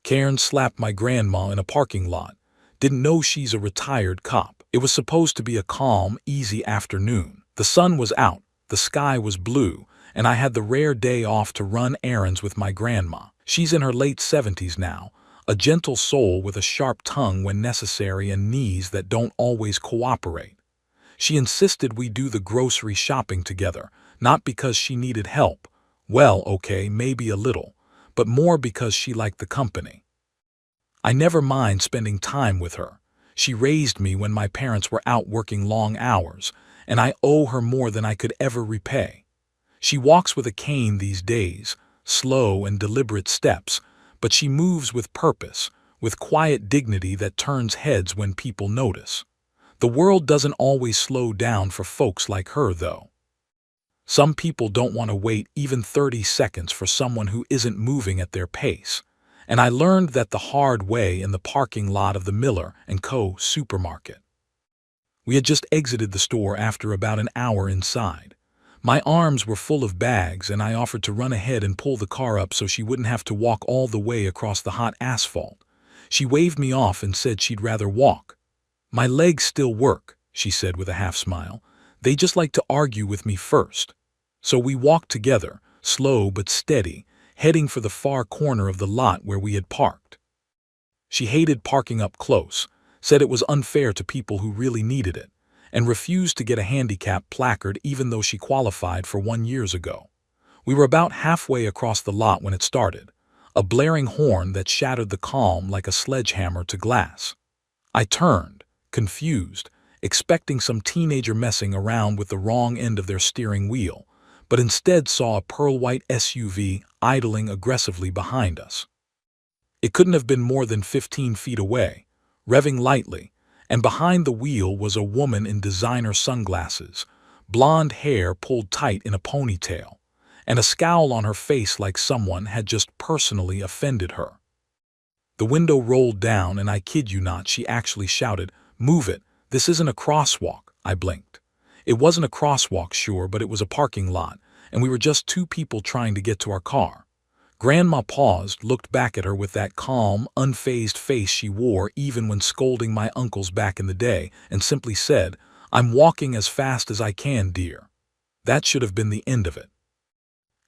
Karen slapped my grandma in a parking lot. Didn't know she's a retired cop. It was supposed to be a calm, easy afternoon. The sun was out, the sky was blue, and I had the rare day off to run errands with my grandma. She's in her late 70s now, a gentle soul with a sharp tongue when necessary and knees that don't always cooperate. She insisted we do the grocery shopping together, not because she needed help. Well, okay, maybe a little, but more because she liked the company. I never mind spending time with her. She raised me when my parents were out working long hours, and I owe her more than I could ever repay. She walks with a cane these days, slow and deliberate steps, but she moves with purpose, with quiet dignity that turns heads when people notice. The world doesn't always slow down for folks like her, though. Some people don't want to wait even 30 seconds for someone who isn't moving at their pace, and I learned that the hard way in the parking lot of the Miller & Co. supermarket. We had just exited the store after about an hour inside. My arms were full of bags, and I offered to run ahead and pull the car up so she wouldn't have to walk all the way across the hot asphalt. She waved me off and said she'd rather walk. "My legs still work," she said with a half smile. "They just like to argue with me first." So we walked together, slow but steady, heading for the far corner of the lot where we had parked. She hated parking up close, said it was unfair to people who really needed it, and refused to get a handicap placard even though she qualified for one years ago. We were about halfway across the lot when it started, a blaring horn that shattered the calm like a sledgehammer to glass. I turned, confused, expecting some teenager messing around with the wrong end of their steering wheel, but instead saw a pearl-white SUV idling aggressively behind us. It couldn't have been more than 15 feet away, revving lightly, and behind the wheel was a woman in designer sunglasses, blonde hair pulled tight in a ponytail, and a scowl on her face like someone had just personally offended her. The window rolled down, and I kid you not, she actually shouted, "Move it, this isn't a crosswalk." I blinked. It wasn't a crosswalk, sure, but it was a parking lot, and we were just two people trying to get to our car. Grandma paused, looked back at her with that calm, unfazed face she wore even when scolding my uncles back in the day, and simply said, "I'm walking as fast as I can, dear." That should have been the end of it.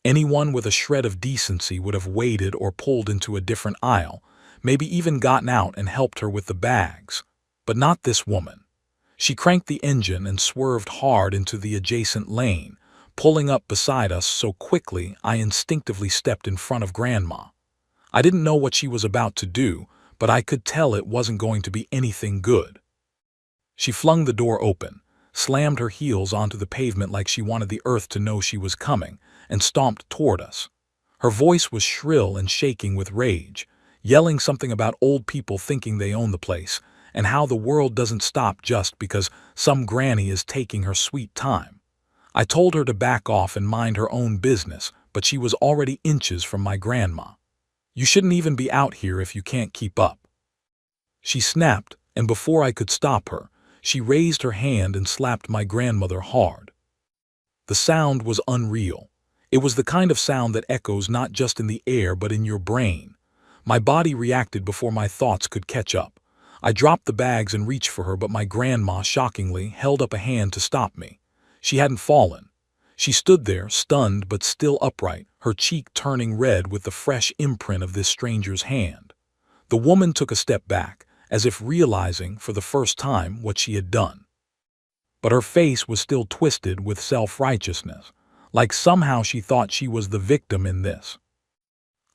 Anyone with a shred of decency would have waited or pulled into a different aisle, maybe even gotten out and helped her with the bags. But not this woman. She cranked the engine and swerved hard into the adjacent lane, pulling up beside us so quickly I instinctively stepped in front of Grandma. I didn't know what she was about to do, but I could tell it wasn't going to be anything good. She flung the door open, slammed her heels onto the pavement like she wanted the earth to know she was coming, and stomped toward us. Her voice was shrill and shaking with rage, yelling something about old people thinking they own the place, and how the world doesn't stop just because some granny is taking her sweet time. I told her to back off and mind her own business, but she was already inches from my grandma. "You shouldn't even be out here if you can't keep up." She snapped, and before I could stop her, she raised her hand and slapped my grandmother hard. The sound was unreal. It was the kind of sound that echoes not just in the air but in your brain. My body reacted before my thoughts could catch up. I dropped the bags and reached for her, but my grandma shockingly held up a hand to stop me. She hadn't fallen. She stood there, stunned but still upright, her cheek turning red with the fresh imprint of this stranger's hand. The woman took a step back, as if realizing for the first time what she had done. But her face was still twisted with self-righteousness, like somehow she thought she was the victim in this.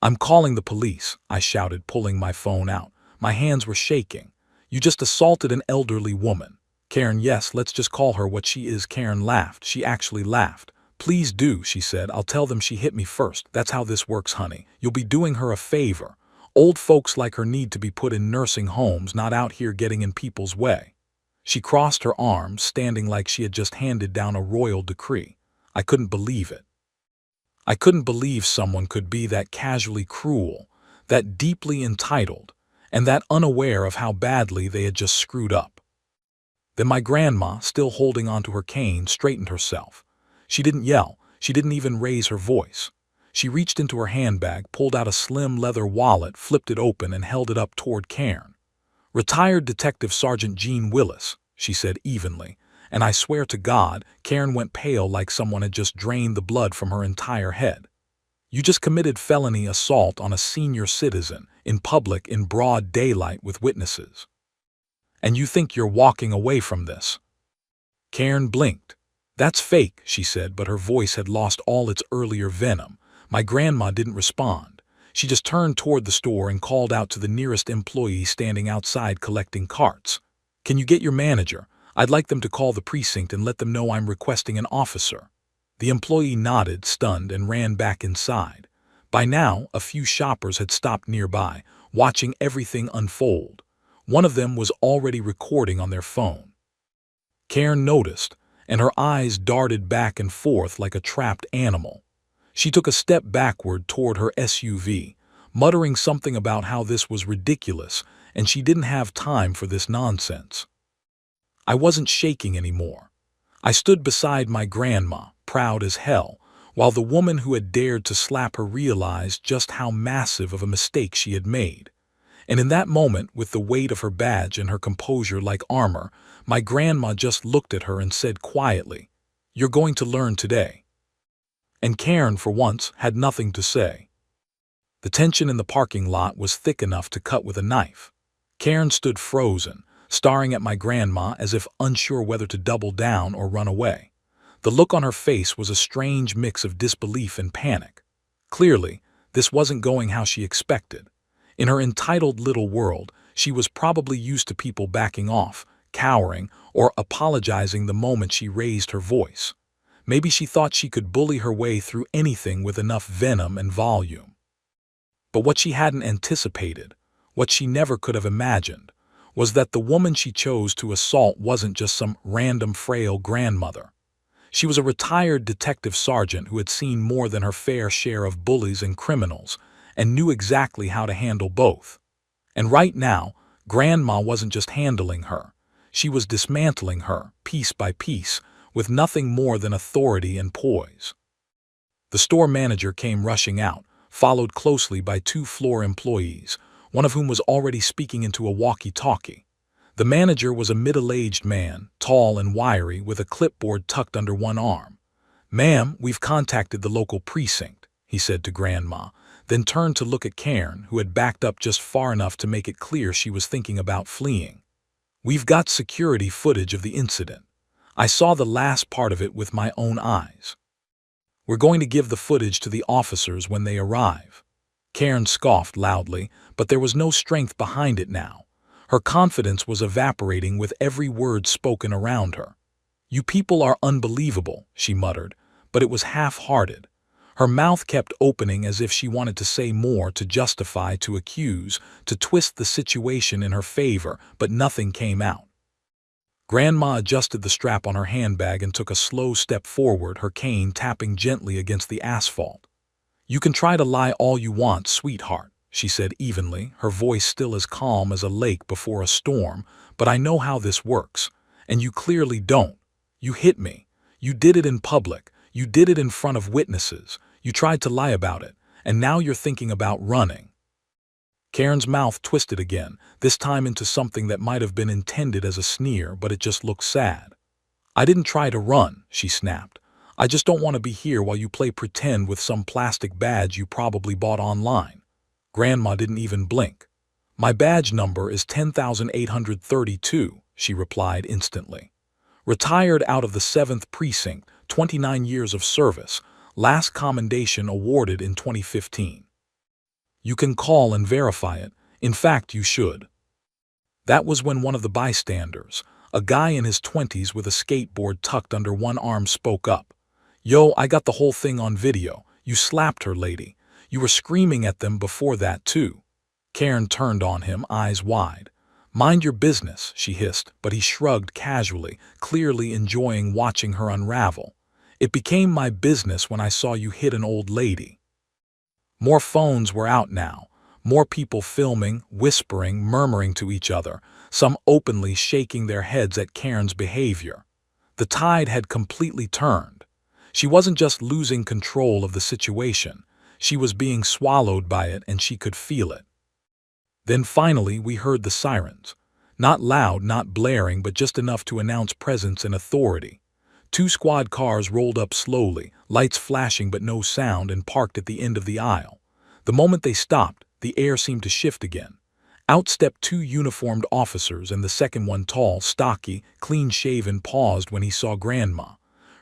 "I'm calling the police," I shouted, pulling my phone out. My hands were shaking. "You just assaulted an elderly woman." "Karen, yes, let's just call her what she is." Karen laughed. She actually laughed. "Please do," she said. "I'll tell them she hit me first. That's how this works, honey. You'll be doing her a favor. Old folks like her need to be put in nursing homes, not out here getting in people's way." She crossed her arms, standing like she had just handed down a royal decree. I couldn't believe it. I couldn't believe someone could be that casually cruel, that deeply entitled, and that unaware of how badly they had just screwed up. Then my grandma, still holding onto her cane, straightened herself. She didn't yell. She didn't even raise her voice. She reached into her handbag, pulled out a slim leather wallet, flipped it open, and held it up toward Cairn. "Retired Detective Sergeant Gene Willis," she said evenly, and I swear to God, Cairn went pale like someone had just drained the blood from her entire head. "You just committed felony assault on a senior citizen, in public in broad daylight with witnesses. And you think you're walking away from this?" Cairn blinked. "That's fake," she said, but her voice had lost all its earlier venom. My grandma didn't respond. She just turned toward the store and called out to the nearest employee standing outside collecting carts. "Can you get your manager? I'd like them to call the precinct and let them know I'm requesting an officer." The employee nodded, stunned, and ran back inside. By now, a few shoppers had stopped nearby, watching everything unfold. One of them was already recording on their phone. Cairn noticed, and her eyes darted back and forth like a trapped animal. She took a step backward toward her SUV, muttering something about how this was ridiculous and she didn't have time for this nonsense. I wasn't shaking anymore. I stood beside my grandma, proud as hell, while the woman who had dared to slap her realized just how massive of a mistake she had made. And in that moment, with the weight of her badge and her composure like armor, my grandma just looked at her and said quietly, "You're going to learn today." And Cairn, for once, had nothing to say. The tension in the parking lot was thick enough to cut with a knife. Cairn stood frozen, staring at my grandma as if unsure whether to double down or run away. The look on her face was a strange mix of disbelief and panic. Clearly, this wasn't going how she expected. In her entitled little world, she was probably used to people backing off, cowering, or apologizing the moment she raised her voice. Maybe she thought she could bully her way through anything with enough venom and volume. But what she hadn't anticipated, what she never could have imagined, was that the woman she chose to assault wasn't just some random frail grandmother. She was a retired detective sergeant who had seen more than her fair share of bullies and criminals, and knew exactly how to handle both. And right now, Grandma wasn't just handling her. She was dismantling her, piece by piece, with nothing more than authority and poise. The store manager came rushing out, followed closely by two floor employees, one of whom was already speaking into a walkie-talkie. The manager was a middle-aged man, tall and wiry, with a clipboard tucked under one arm. "Ma'am, we've contacted the local precinct," he said to Grandma, then turned to look at Cairn, who had backed up just far enough to make it clear she was thinking about fleeing. "We've got security footage of the incident. I saw the last part of it with my own eyes. We're going to give the footage to the officers when they arrive." Cairn scoffed loudly, but there was no strength behind it now. Her confidence was evaporating with every word spoken around her. "You people are unbelievable," she muttered, but it was half-hearted. Her mouth kept opening as if she wanted to say more, to justify, to accuse, to twist the situation in her favor, but nothing came out. Grandma adjusted the strap on her handbag and took a slow step forward, her cane tapping gently against the asphalt. "You can try to lie all you want, sweetheart," she said evenly, her voice still as calm as a lake before a storm, "but I know how this works, and you clearly don't. You hit me. You did it in public. You did it in front of witnesses. You tried to lie about it, and now you're thinking about running." Cairn's mouth twisted again, this time into something that might have been intended as a sneer, but it just looked sad. "I didn't try to run," she snapped. "I just don't want to be here while you play pretend with some plastic badge you probably bought online." Grandma didn't even blink. "My badge number is 10,832, she replied instantly. "Retired out of the 7th Precinct, 29 years of service, last commendation awarded in 2015. You can call and verify it. In fact, you should." That was when one of the bystanders, a guy in his 20s with a skateboard tucked under one arm, spoke up. "Yo, I got the whole thing on video. You slapped her, lady. You were screaming at them before that, too." Cairn turned on him, eyes wide. "Mind your business," she hissed, but he shrugged casually, clearly enjoying watching her unravel. "It became my business when I saw you hit an old lady." More phones were out now, more people filming, whispering, murmuring to each other, some openly shaking their heads at Cairn's behavior. The tide had completely turned. She wasn't just losing control of the situation. She was being swallowed by it and she could feel it. Then finally we heard the sirens. Not loud, not blaring, but just enough to announce presence and authority. 2 squad cars rolled up slowly, lights flashing but no sound, and parked at the end of the aisle. The moment they stopped, the air seemed to shift again. Out stepped 2 uniformed officers, and the second one, tall, stocky, clean-shaven, paused when he saw Grandma.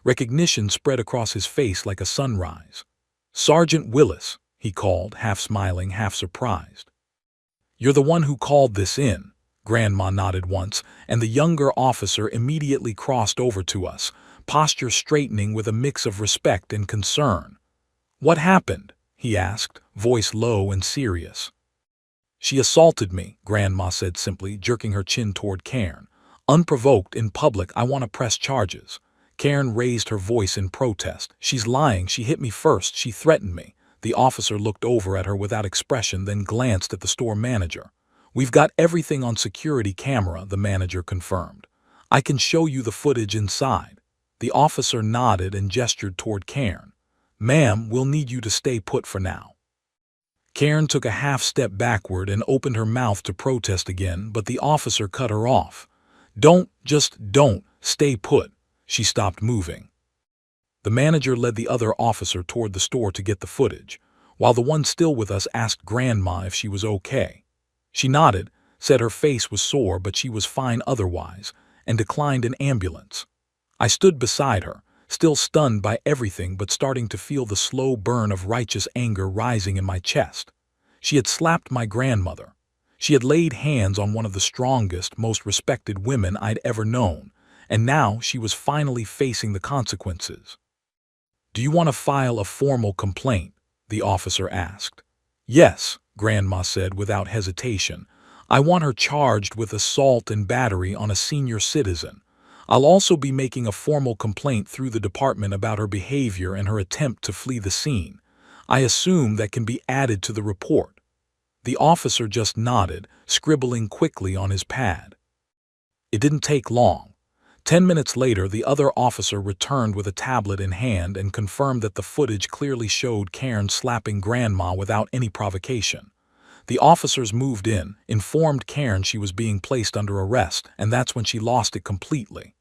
Recognition spread across his face like a sunrise. "Sergeant Willis," he called, half smiling, half surprised. "You're the one who called this in." Grandma nodded once, and the younger officer immediately crossed over to us, posture straightening with a mix of respect and concern. "What happened?" he asked, voice low and serious. "She assaulted me," Grandma said simply, jerking her chin toward Cairn. "Unprovoked, in public. I want to press charges." Cairn raised her voice in protest. "She's lying. She hit me first. She threatened me." The officer looked over at her without expression, then glanced at the store manager. "We've got everything on security camera," the manager confirmed. "I can show you the footage inside." The officer nodded and gestured toward Cairn. "Ma'am, we'll need you to stay put for now." Cairn took a half step backward and opened her mouth to protest again, but the officer cut her off. Just don't, stay put." She stopped moving. The manager led the other officer toward the store to get the footage, while the one still with us asked Grandma if she was okay. She nodded, said her face was sore but she was fine otherwise, and declined an ambulance. I stood beside her, still stunned by everything but starting to feel the slow burn of righteous anger rising in my chest. She had slapped my grandmother. She had laid hands on one of the strongest, most respected women I'd ever known, and now she was finally facing the consequences. "Do you want to file a formal complaint?" the officer asked. "Yes," Grandma said without hesitation. "I want her charged with assault and battery on a senior citizen. I'll also be making a formal complaint through the department about her behavior and her attempt to flee the scene. I assume that can be added to the report." The officer just nodded, scribbling quickly on his pad. It didn't take long. 10 minutes later, the other officer returned with a tablet in hand and confirmed that the footage clearly showed Cairn slapping Grandma without any provocation. The officers moved in, informed Cairn she was being placed under arrest, and that's when she lost it completely.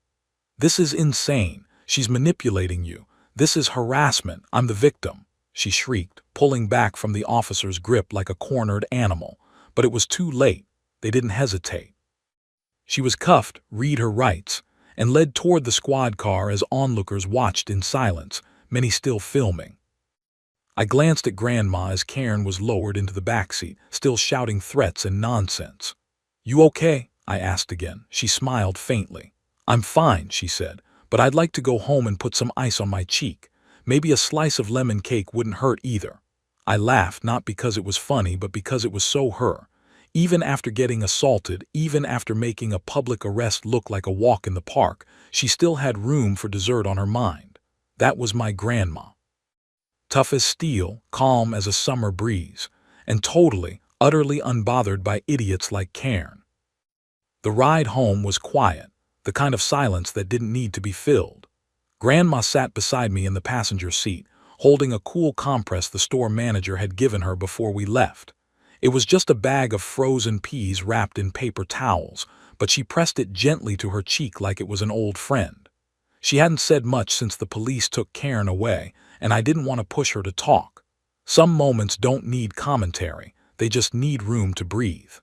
"This is insane. She's manipulating you. This is harassment. I'm the victim," she shrieked, pulling back from the officer's grip like a cornered animal. But it was too late. They didn't hesitate. She was cuffed, read her rights, and led toward the squad car as onlookers watched in silence, many still filming. I glanced at Grandma as Cairn was lowered into the backseat, still shouting threats and nonsense. "You okay?" I asked again. She smiled faintly. "I'm fine," she said, "but I'd like to go home and put some ice on my cheek. Maybe a slice of lemon cake wouldn't hurt either." I laughed, not because it was funny, but because it was so her. Even after getting assaulted, even after making a public arrest look like a walk in the park, she still had room for dessert on her mind. That was my grandma. Tough as steel, calm as a summer breeze, and totally, utterly unbothered by idiots like Cairn. The ride home was quiet, the kind of silence that didn't need to be filled. Grandma sat beside me in the passenger seat, holding a cool compress the store manager had given her before we left. It was just a bag of frozen peas wrapped in paper towels, but she pressed it gently to her cheek like it was an old friend. She hadn't said much since the police took Cairn away, and I didn't want to push her to talk. Some moments don't need commentary, they just need room to breathe.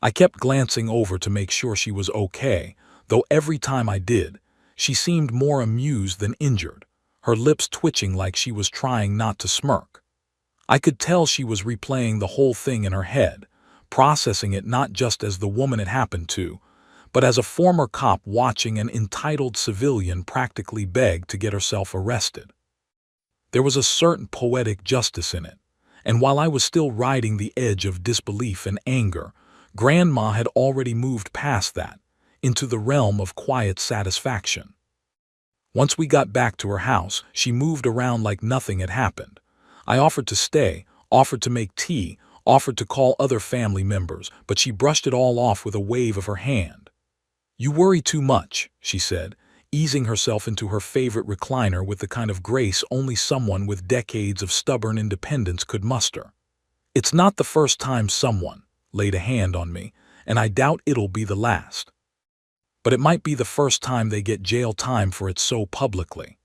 I kept glancing over to make sure she was okay, though every time I did, she seemed more amused than injured, her lips twitching like she was trying not to smirk. I could tell she was replaying the whole thing in her head, processing it not just as the woman it happened to, but as a former cop watching an entitled civilian practically beg to get herself arrested. There was a certain poetic justice in it, and while I was still riding the edge of disbelief and anger, Grandma had already moved past that, into the realm of quiet satisfaction. Once we got back to her house, she moved around like nothing had happened. I offered to stay, offered to make tea, offered to call other family members, but she brushed it all off with a wave of her hand. "You worry too much," she said. easing herself into her favorite recliner with the kind of grace only someone with decades of stubborn independence could muster. It's not the first time someone laid a hand on me, and I doubt it'll be the last. But it might be the first time they get jail time for it so publicly.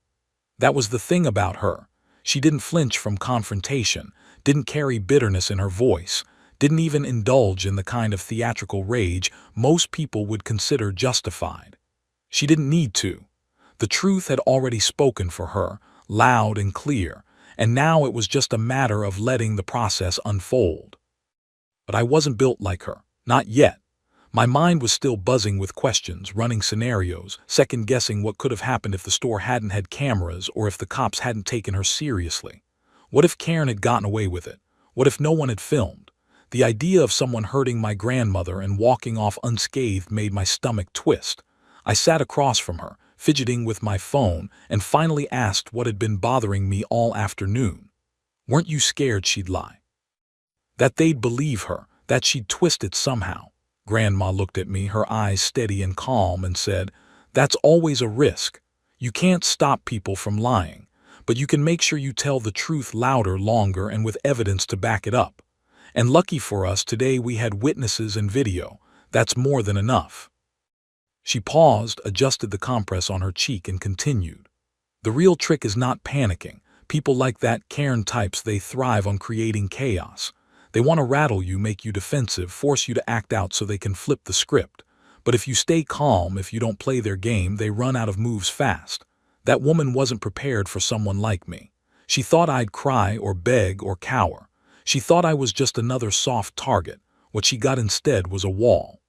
That was the thing about her. She didn't flinch from confrontation, didn't carry bitterness in her voice, didn't even indulge in the kind of theatrical rage most people would consider justified. She didn't need to. The truth had already spoken for her, loud and clear, and now it was just a matter of letting the process unfold. But I wasn't built like her, not yet. My mind was still buzzing with questions, running scenarios, second-guessing what could have happened if the store hadn't had cameras or if the cops hadn't taken her seriously. What if Karen had gotten away with it? What if no one had filmed? The idea of someone hurting my grandmother and walking off unscathed made my stomach twist. I sat across from her, fidgeting with my phone, and finally asked what had been bothering me all afternoon. Weren't you scared she'd lie? That they'd believe her, that she'd twist it somehow? Grandma looked at me, her eyes steady and calm, and said, "That's always a risk. You can't stop people from lying, but you can make sure you tell the truth louder, longer, and with evidence to back it up. And lucky for us, today we had witnesses and video. That's more than enough." She paused, adjusted the compress on her cheek, and continued. "The real trick is not panicking. People like that Karen types, they thrive on creating chaos. They want to rattle you, make you defensive, force you to act out so they can flip the script. But if you stay calm, if you don't play their game, they run out of moves fast. That woman wasn't prepared for someone like me. She thought I'd cry or beg or cower. She thought I was just another soft target. What she got instead was a wall."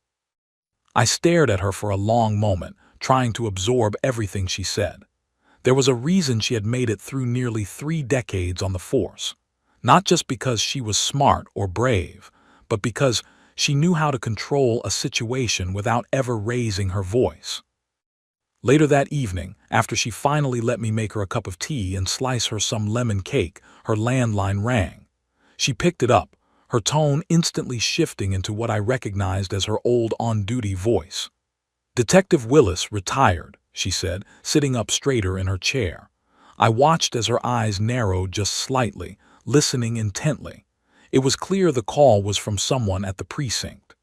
I stared at her for a long moment, trying to absorb everything she said. There was a reason she had made it through nearly 3 decades on the force. Not just because she was smart or brave, but because she knew how to control a situation without ever raising her voice. Later that evening, after she finally let me make her a cup of tea and slice her some lemon cake, her landline rang. She picked it up, her tone instantly shifting into what I recognized as her old on-duty voice. "Detective Willis, retired," she said, sitting up straighter in her chair. I watched as her eyes narrowed just slightly, listening intently. It was clear the call was from someone at the precinct.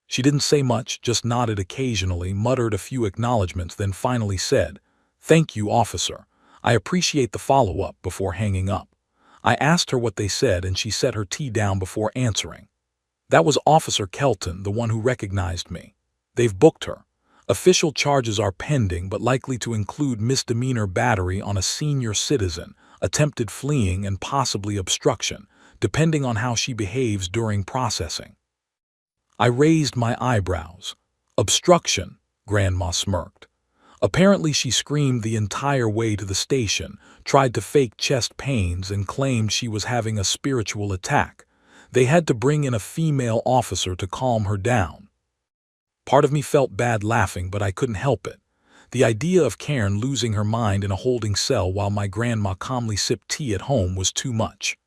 She didn't say much, just nodded occasionally, muttered a few acknowledgments, then finally said, "Thank you, officer. I appreciate the follow-up," before hanging up. I asked her what they said, and she set her tea down before answering. "That was Officer Kelton, the one who recognized me. They've booked her. Official charges are pending, but likely to include misdemeanor battery on a senior citizen, attempted fleeing, and possibly obstruction, depending on how she behaves during processing." I raised my eyebrows. "Obstruction," Grandma smirked. Apparently she screamed the entire way to the station, tried to fake chest pains, and claimed she was having a spiritual attack. They had to bring in a female officer to calm her down. Part of me felt bad laughing, but I couldn't help it. The idea of Karen losing her mind in a holding cell while my grandma calmly sipped tea at home was too much.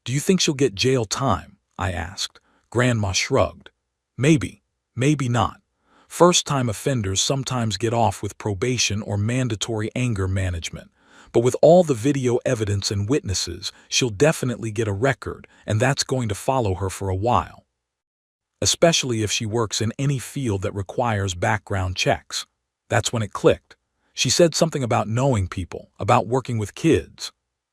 "Do you think she'll get jail time?" I asked. Grandma shrugged. "Maybe, maybe not. First-time offenders sometimes get off with probation or mandatory anger management. But with all the video evidence and witnesses, she'll definitely get a record, and that's going to follow her for a while. Especially if she works in any field that requires background checks." That's when it clicked. She said something about knowing people, about working with kids.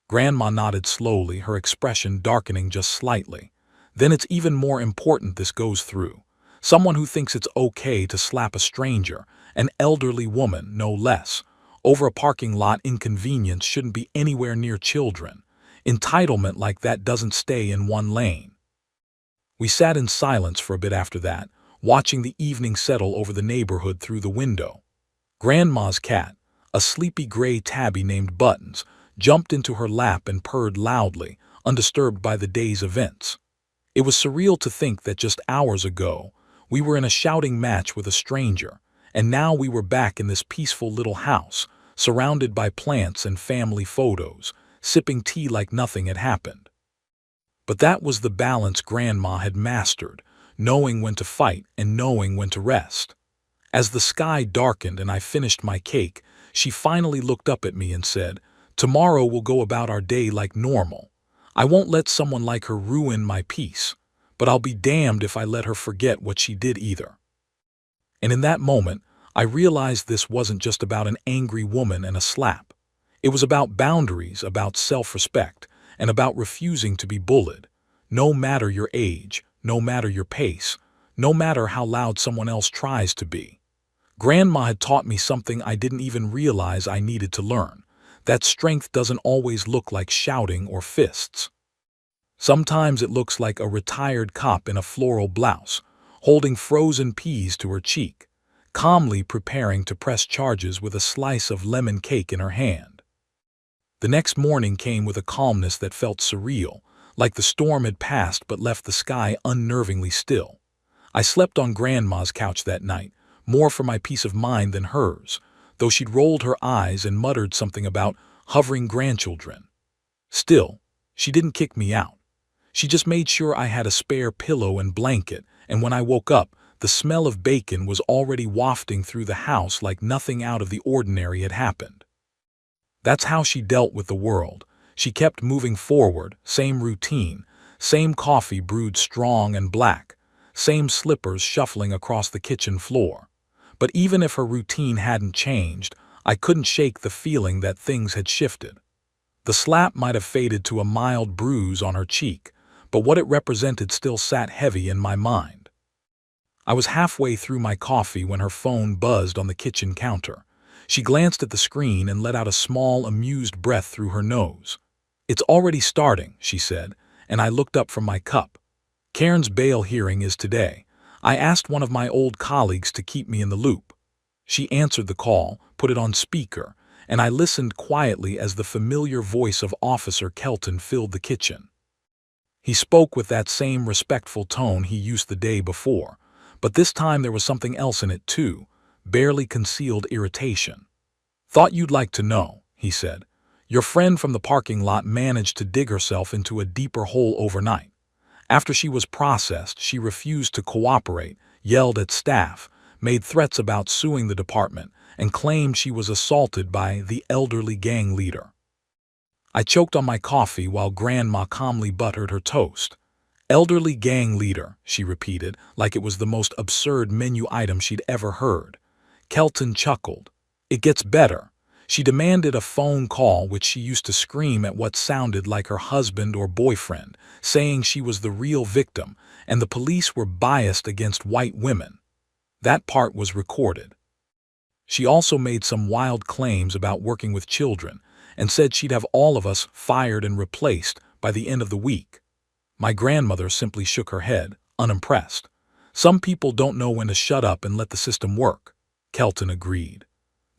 Grandma nodded slowly, her expression darkening just slightly. "Then it's even more important this goes through. Someone who thinks it's okay to slap a stranger, an elderly woman, no less, over a parking lot inconvenience shouldn't be anywhere near children. Entitlement like that doesn't stay in one lane." We sat in silence for a bit after that, watching the evening settle over the neighborhood through the window. Grandma's cat, a sleepy gray tabby named Buttons, jumped into her lap and purred loudly, undisturbed by the day's events. It was surreal to think that just hours ago, we were in a shouting match with a stranger, and now we were back in this peaceful little house, surrounded by plants and family photos, sipping tea like nothing had happened. But that was the balance Grandma had mastered, knowing when to fight and knowing when to rest. As the sky darkened and I finished my cake, She finally looked up at me and said, "Tomorrow we'll go about our day like normal. I won't let someone like her ruin my peace, but I'll be damned if I let her forget what she did either." And in that moment, I realized this wasn't just about an angry woman and a slap. It was about boundaries, about self-respect, and about refusing to be bullied. No matter your age, no matter your pace, no matter how loud someone else tries to be. Grandma had taught me something I didn't even realize I needed to learn, that strength doesn't always look like shouting or fists. Sometimes it looks like a retired cop in a floral blouse, holding frozen peas to her cheek, calmly preparing to press charges with a slice of lemon cake in her hand. The next morning came with a calmness that felt surreal, like the storm had passed but left the sky unnervingly still. I slept on Grandma's couch that night, more for my peace of mind than hers, though she'd rolled her eyes and muttered something about hovering grandchildren. Still, she didn't kick me out. She just made sure I had a spare pillow and blanket, and when I woke up, the smell of bacon was already wafting through the house like nothing out of the ordinary had happened. That's how she dealt with the world. She kept moving forward, same routine, same coffee brewed strong and black, same slippers shuffling across the kitchen floor. But even if her routine hadn't changed, I couldn't shake the feeling that things had shifted. The slap might have faded to a mild bruise on her cheek, but what it represented still sat heavy in my mind. I was halfway through my coffee when her phone buzzed on the kitchen counter. She glanced at the screen and let out a small, amused breath through her nose. "It's already starting," she said, and I looked up from my cup. "Karen's bail hearing is today. I asked one of my old colleagues to keep me in the loop." She answered the call, put it on speaker, and I listened quietly as the familiar voice of Officer Kelton filled the kitchen. He spoke with that same respectful tone he used the day before, but this time there was something else in it too, barely concealed irritation. "Thought you'd like to know," he said. "Your friend from the parking lot managed to dig herself into a deeper hole overnight. After she was processed, she refused to cooperate, yelled at staff, made threats about suing the department, and claimed she was assaulted by the elderly gang leader." I choked on my coffee while Grandma calmly buttered her toast. "Elderly gang leader," she repeated, like it was the most absurd menu item she'd ever heard. Kelton chuckled. "It gets better. She demanded a phone call, which she used to scream at what sounded like her husband or boyfriend, saying she was the real victim, and the police were biased against white women. That part was recorded. She also made some wild claims about working with children, and said she'd have all of us fired and replaced by the end of the week." My grandmother simply shook her head, unimpressed. "Some people don't know when to shut up and let the system work," Kelton agreed.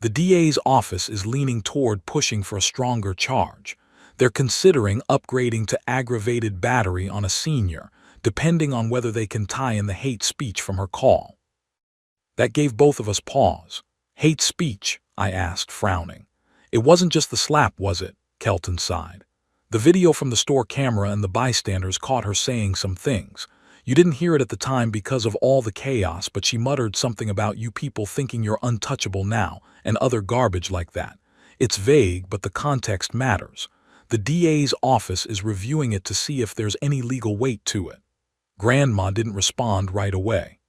"The DA's office is leaning toward pushing for a stronger charge. They're considering upgrading to aggravated battery on a senior, depending on whether they can tie in the hate speech from her call." That gave both of us pause. "Hate speech?" I asked, frowning. "It wasn't just the slap, was it?" Kelton sighed. "The video from the store camera and the bystanders caught her saying some things. You didn't hear it at the time because of all the chaos, but she muttered something about you people thinking you're untouchable now, and other garbage like that. It's vague, but the context matters. The DA's office is reviewing it to see if there's any legal weight to it." Grandma didn't respond right away.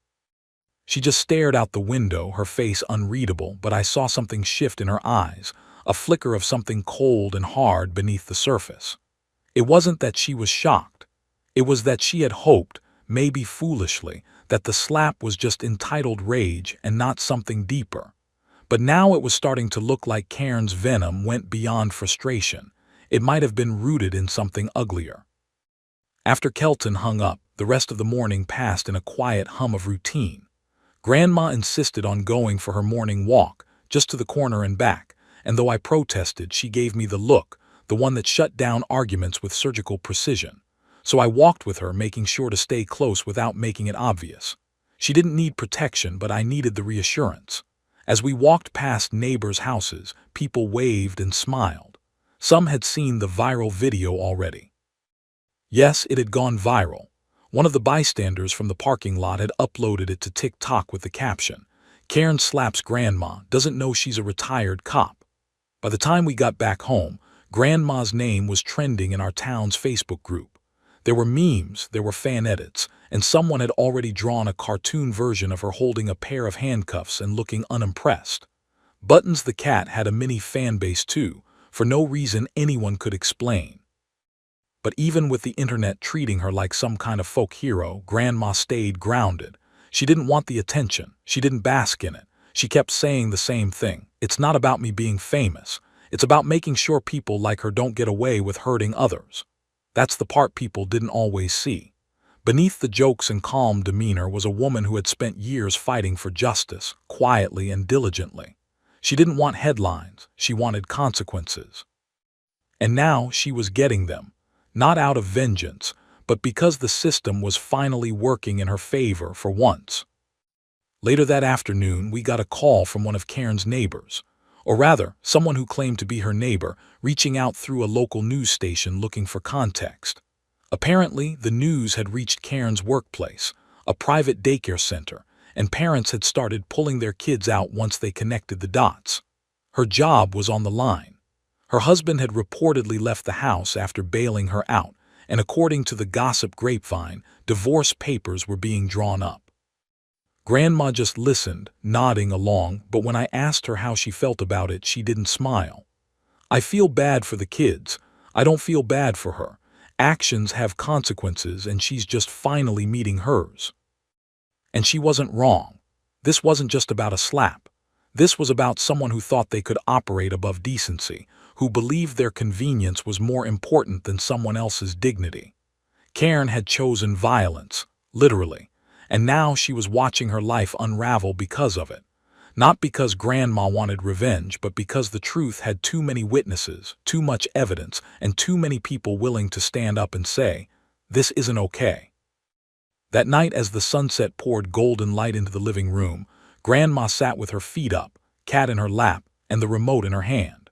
She just stared out the window, her face unreadable, but I saw something shift in her eyes, a flicker of something cold and hard beneath the surface. It wasn't that she was shocked. It was that she had hoped, maybe foolishly, that the slap was just entitled rage and not something deeper. But now it was starting to look like Karen's venom went beyond frustration. It might have been rooted in something uglier. After Kelton hung up, the rest of the morning passed in a quiet hum of routine. Grandma insisted on going for her morning walk, just to the corner and back, and though I protested, she gave me the look, the one that shut down arguments with surgical precision. So I walked with her, making sure to stay close without making it obvious. She didn't need protection, but I needed the reassurance. As we walked past neighbors' houses, people waved and smiled. Some had seen the viral video already. Yes, it had gone viral. One of the bystanders from the parking lot had uploaded it to TikTok with the caption, "Karen slaps grandma, doesn't know she's a retired cop." By the time we got back home, Grandma's name was trending in our town's Facebook group. There were memes, there were fan edits, and someone had already drawn a cartoon version of her holding a pair of handcuffs and looking unimpressed. Buttons the cat had a mini fan base too, for no reason anyone could explain. But even with the internet treating her like some kind of folk hero, Grandma stayed grounded. She didn't want the attention. She didn't bask in it. She kept saying the same thing. It's not about me being famous. It's about making sure people like her don't get away with hurting others. That's the part people didn't always see. Beneath the jokes and calm demeanor was a woman who had spent years fighting for justice, quietly and diligently. She didn't want headlines. She wanted consequences. And now she was getting them. Not out of vengeance, but because the system was finally working in her favor for once. Later that afternoon, we got a call from one of Karen's neighbors, or rather, someone who claimed to be her neighbor, reaching out through a local news station looking for context. Apparently, the news had reached Karen's workplace, a private daycare center, and parents had started pulling their kids out once they connected the dots. Her job was on the line. Her husband had reportedly left the house after bailing her out, and according to the gossip grapevine, divorce papers were being drawn up. Grandma just listened, nodding along, but when I asked her how she felt about it, she didn't smile. I feel bad for the kids. I don't feel bad for her. Actions have consequences, and she's just finally meeting hers. And she wasn't wrong. This wasn't just about a slap. This was about someone who thought they could operate above decency, who believed their convenience was more important than someone else's dignity. Karen had chosen violence, literally, and now she was watching her life unravel because of it. Not because Grandma wanted revenge, but because the truth had too many witnesses, too much evidence, and too many people willing to stand up and say, "This isn't okay." That night, as the sunset poured golden light into the living room, Grandma sat with her feet up, cat in her lap, and the remote in her hand.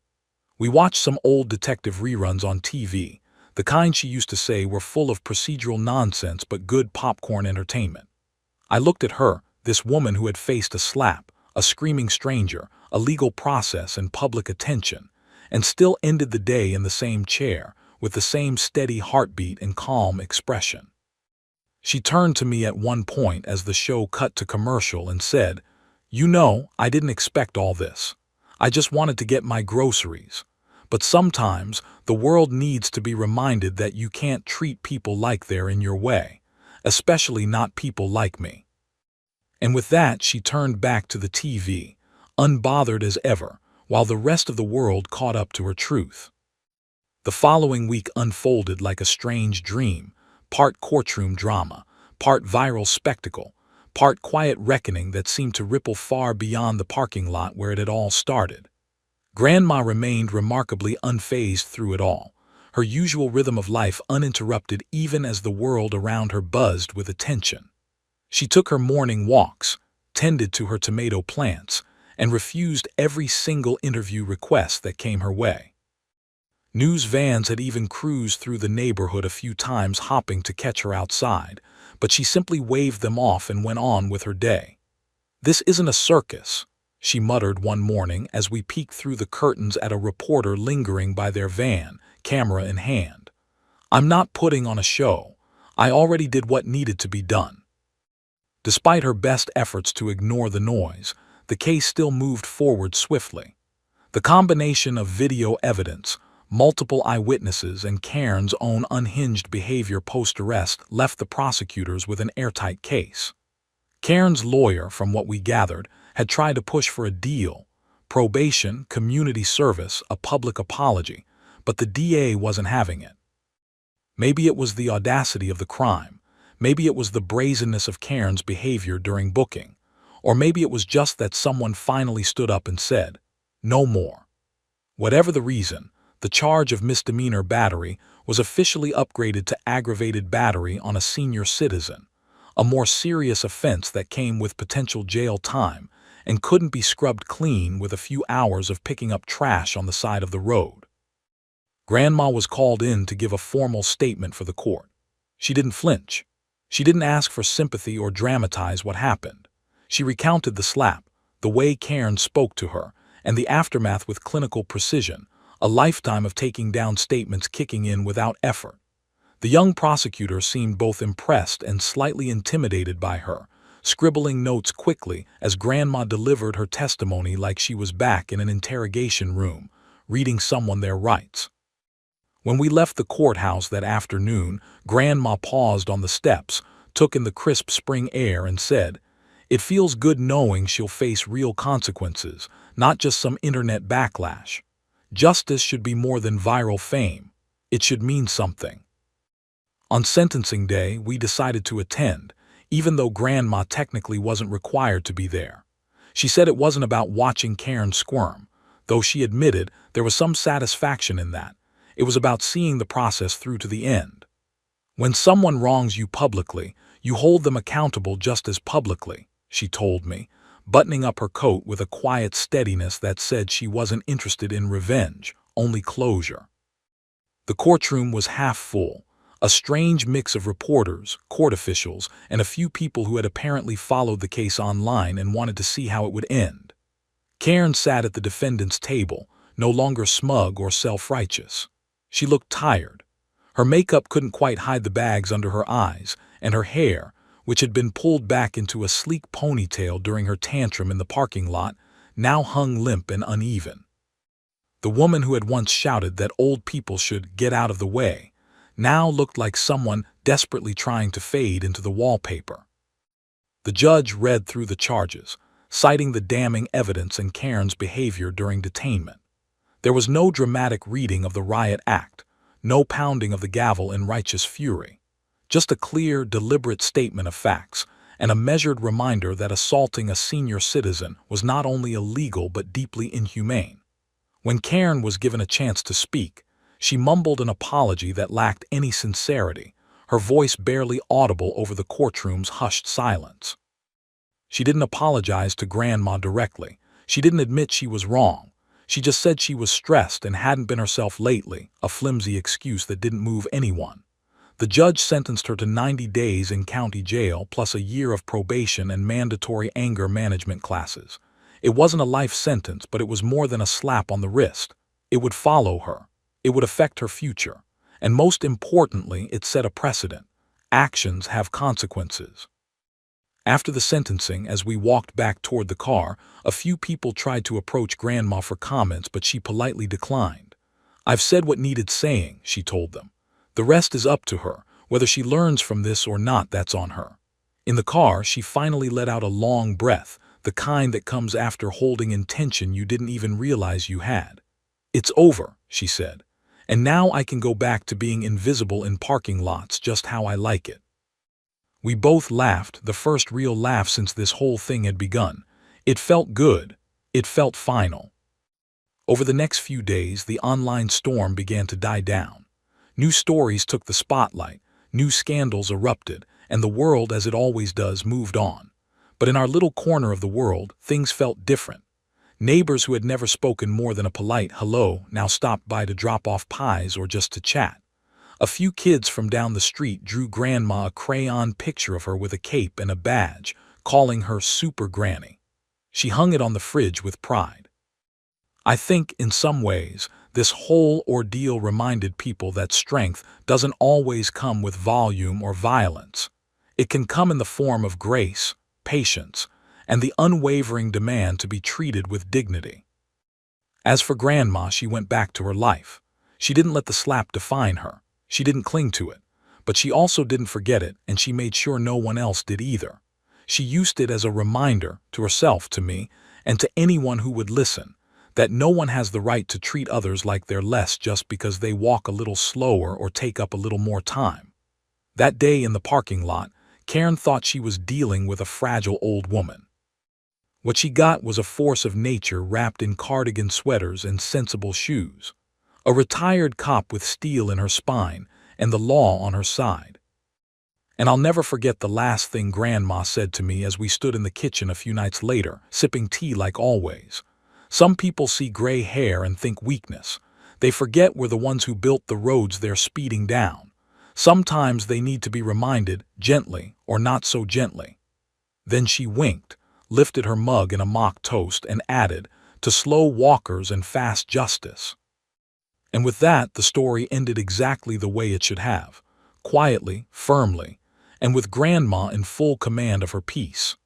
We watched some old detective reruns on TV, the kind she used to say were full of procedural nonsense but good popcorn entertainment. I looked at her, this woman who had faced a slap, a screaming stranger, a legal process and public attention, and still ended the day in the same chair, with the same steady heartbeat and calm expression. She turned to me at one point as the show cut to commercial and said, "You know, I didn't expect all this. I just wanted to get my groceries. But sometimes the world needs to be reminded that you can't treat people like they're in your way, especially not people like me." And with that, she turned back to the TV, unbothered as ever, while the rest of the world caught up to her truth. The following week unfolded like a strange dream, part courtroom drama, part viral spectacle, part quiet reckoning that seemed to ripple far beyond the parking lot where it had all started. Grandma remained remarkably unfazed through it all, her usual rhythm of life uninterrupted even as the world around her buzzed with attention. She took her morning walks, tended to her tomato plants, and refused every single interview request that came her way. News vans had even cruised through the neighborhood a few times, hopping to catch her outside, but she simply waved them off and went on with her day. "This isn't a circus," she muttered one morning as we peeked through the curtains at a reporter lingering by their van, camera in hand. "I'm not putting on a show. I already did what needed to be done." Despite her best efforts to ignore the noise, the case still moved forward swiftly. The combination of video evidence, multiple eyewitnesses, and Karen's own unhinged behavior post-arrest left the prosecutors with an airtight case. Karen's lawyer, from what we gathered, had tried to push for a deal, probation, community service, a public apology, but the DA wasn't having it. Maybe it was the audacity of the crime, maybe it was the brazenness of Karen's behavior during booking, or maybe it was just that someone finally stood up and said, "No more." Whatever the reason, the charge of misdemeanor battery was officially upgraded to aggravated battery on a senior citizen, a more serious offense that came with potential jail time and couldn't be scrubbed clean with a few hours of picking up trash on the side of the road. Grandma was called in to give a formal statement for the court. She didn't flinch. She didn't ask for sympathy or dramatize what happened. She recounted the slap, the way Karen spoke to her, and the aftermath with clinical precision, a lifetime of taking down statements kicking in without effort. The young prosecutor seemed both impressed and slightly intimidated by her, scribbling notes quickly as Grandma delivered her testimony like she was back in an interrogation room, reading someone their rights. When we left the courthouse that afternoon, Grandma paused on the steps, took in the crisp spring air, and said, "It feels good knowing she'll face real consequences, not just some internet backlash. Justice should be more than viral fame. It should mean something." On sentencing day, we decided to attend, even though Grandma technically wasn't required to be there. She said it wasn't about watching Karen squirm, though she admitted there was some satisfaction in that. It was about seeing the process through to the end. "When someone wrongs you publicly, you hold them accountable just as publicly," she told me, buttoning up her coat with a quiet steadiness that said she wasn't interested in revenge, only closure. The courtroom was half full, a strange mix of reporters, court officials, and a few people who had apparently followed the case online and wanted to see how it would end. Karen sat at the defendant's table, no longer smug or self-righteous. She looked tired. Her makeup couldn't quite hide the bags under her eyes, and her hair, which had been pulled back into a sleek ponytail during her tantrum in the parking lot, now hung limp and uneven. The woman who had once shouted that old people should get out of the way now looked like someone desperately trying to fade into the wallpaper. The judge read through the charges, citing the damning evidence and Karen's behavior during detainment. There was no dramatic reading of the riot act, no pounding of the gavel in righteous fury, just a clear, deliberate statement of facts, and a measured reminder that assaulting a senior citizen was not only illegal but deeply inhumane. When Karen was given a chance to speak, she mumbled an apology that lacked any sincerity, her voice barely audible over the courtroom's hushed silence. She didn't apologize to Grandma directly. She didn't admit she was wrong. She just said she was stressed and hadn't been herself lately, a flimsy excuse that didn't move anyone. The judge sentenced her to 90 days in county jail plus a year of probation and mandatory anger management classes. It wasn't a life sentence, but it was more than a slap on the wrist. It would follow her. It would affect her future. And most importantly, it set a precedent. Actions have consequences. After the sentencing, as we walked back toward the car, a few people tried to approach Grandma for comments, but she politely declined. "I've said what needed saying," she told them. "The rest is up to her. Whether she learns from this or not, that's on her." In the car, she finally let out a long breath, the kind that comes after holding in tension you didn't even realize you had. "It's over," she said. "And now I can go back to being invisible in parking lots just how I like it." We both laughed, the first real laugh since this whole thing had begun. It felt good. It felt final. Over the next few days, the online storm began to die down. New stories took the spotlight, new scandals erupted, and the world, as it always does, moved on. But in our little corner of the world, things felt different. Neighbors who had never spoken more than a polite hello now stopped by to drop off pies or just to chat. A few kids from down the street drew Grandma a crayon picture of her with a cape and a badge, calling her Super Granny. She hung it on the fridge with pride. I think, in some ways, this whole ordeal reminded people that strength doesn't always come with volume or violence. It can come in the form of grace, patience, and the unwavering demand to be treated with dignity. As for Grandma, she went back to her life. She didn't let the slap define her. She didn't cling to it. But she also didn't forget it, and she made sure no one else did either. She used it as a reminder, to herself, to me, and to anyone who would listen, that no one has the right to treat others like they're less just because they walk a little slower or take up a little more time. That day in the parking lot, Karen thought she was dealing with a fragile old woman. What she got was a force of nature wrapped in cardigan sweaters and sensible shoes. A retired cop with steel in her spine and the law on her side. And I'll never forget the last thing Grandma said to me as we stood in the kitchen a few nights later, sipping tea like always. Some people see gray hair and think weakness. They forget we're the ones who built the roads they're speeding down. Sometimes they need to be reminded, gently or not so gently. Then she winked, lifted her mug in a mock toast, and added, to slow walkers and fast justice. And with that, the story ended exactly the way it should have, quietly, firmly, and with Grandma in full command of her piece.